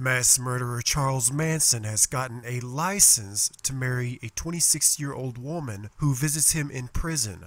Mass murderer Charles Manson has gotten a license to marry a 26-year-old woman who visits him in prison.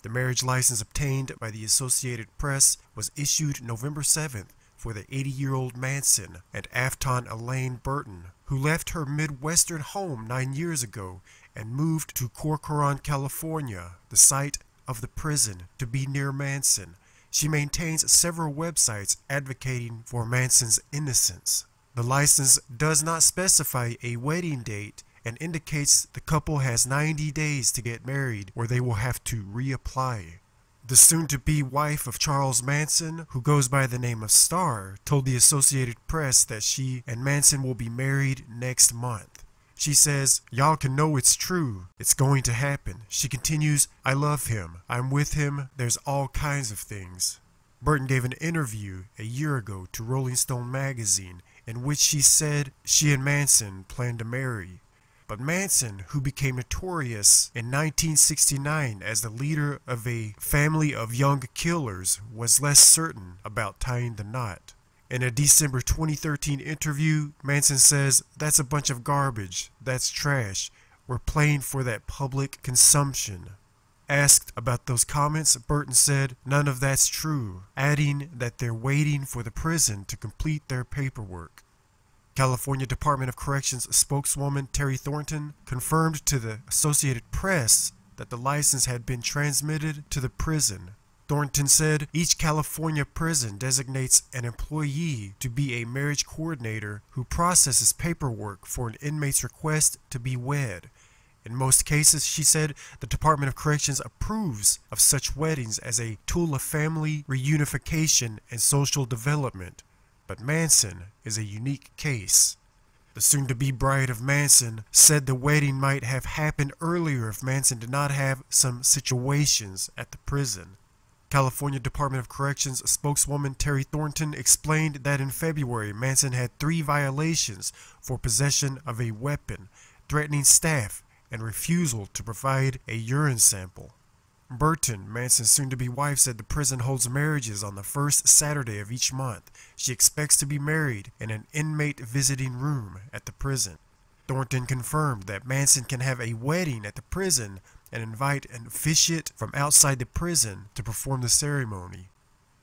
The marriage license obtained by the Associated Press was issued November 7th for the 80-year-old Manson and Afton Elaine Burton, who left her Midwestern home 9 years ago and moved to Corcoran, California, the site of the prison, to be near Manson. She maintains several websites advocating for Manson's innocence. The license does not specify a wedding date and indicates the couple has 90 days to get married or they will have to reapply. The soon-to-be wife of Charles Manson, who goes by the name of Star, told the Associated Press that she and Manson will be married next month. She says, "Y'all can know it's true. It's going to happen." She continues, "I love him. I'm with him. There's all kinds of things." Burton gave an interview a year ago to Rolling Stone magazine in which she said she and Manson planned to marry. But Manson, who became notorious in 1969 as the leader of a family of young killers, was less certain about tying the knot. In a December 2013 interview, Manson says, "That's a bunch of garbage. That's trash. We're playing for that public consumption." Asked about those comments, Burton said, "None of that's true," adding that they're waiting for the prison to complete their paperwork. California Department of Corrections spokeswoman Terry Thornton confirmed to the Associated Press that the license had been transmitted to the prison. Thornton said each California prison designates an employee to be a marriage coordinator who processes paperwork for an inmate's request to be wed. In most cases, she said, the Department of Corrections approves of such weddings as a tool of family reunification and social development. But Manson is a unique case. The soon-to-be bride of Manson said the wedding might have happened earlier if Manson did not have some situations at the prison. California Department of Corrections spokeswoman Terry Thornton explained that in February, Manson had 3 violations for possession of a weapon, threatening staff, and refusal to provide a urine sample. Burton, Manson's soon-to-be wife, said the prison holds marriages on the first Saturday of each month. She expects to be married in an inmate visiting room at the prison. Thornton confirmed that Manson can have a wedding at the prison and invite an officiant from outside the prison to perform the ceremony.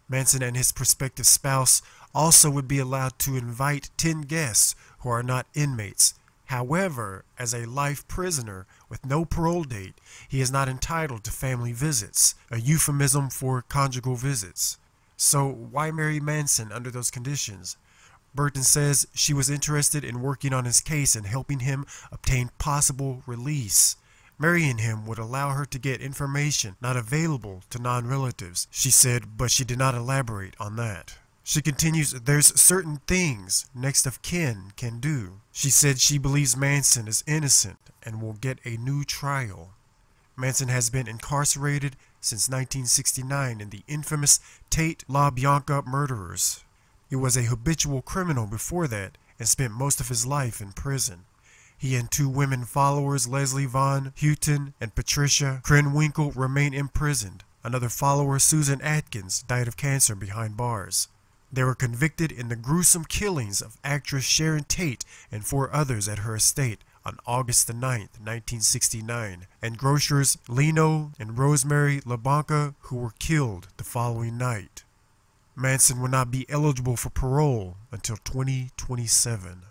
Manson and his prospective spouse also would be allowed to invite 10 guests who are not inmates. However, as a life prisoner with no parole date, he is not entitled to family visits, a euphemism for conjugal visits. So why marry Manson under those conditions? Burton says she was interested in working on his case and helping him obtain possible release. Marrying him would allow her to get information not available to non-relatives, she said, but she did not elaborate on that. She continues, "There's certain things next of kin can do." She said she believes Manson is innocent and will get a new trial. Manson has been incarcerated since 1969 in the infamous Tate LaBianca murderers. He was a habitual criminal before that and spent most of his life in prison. He and 2 women followers, Leslie Von Houten and Patricia Krenwinkel, remain imprisoned. Another follower, Susan Atkins, died of cancer behind bars. They were convicted in the gruesome killings of actress Sharon Tate and 4 others at her estate on August 9, 1969, and grocers Leno and Rosemary LaBianca, who were killed the following night. Manson will not be eligible for parole until 2027.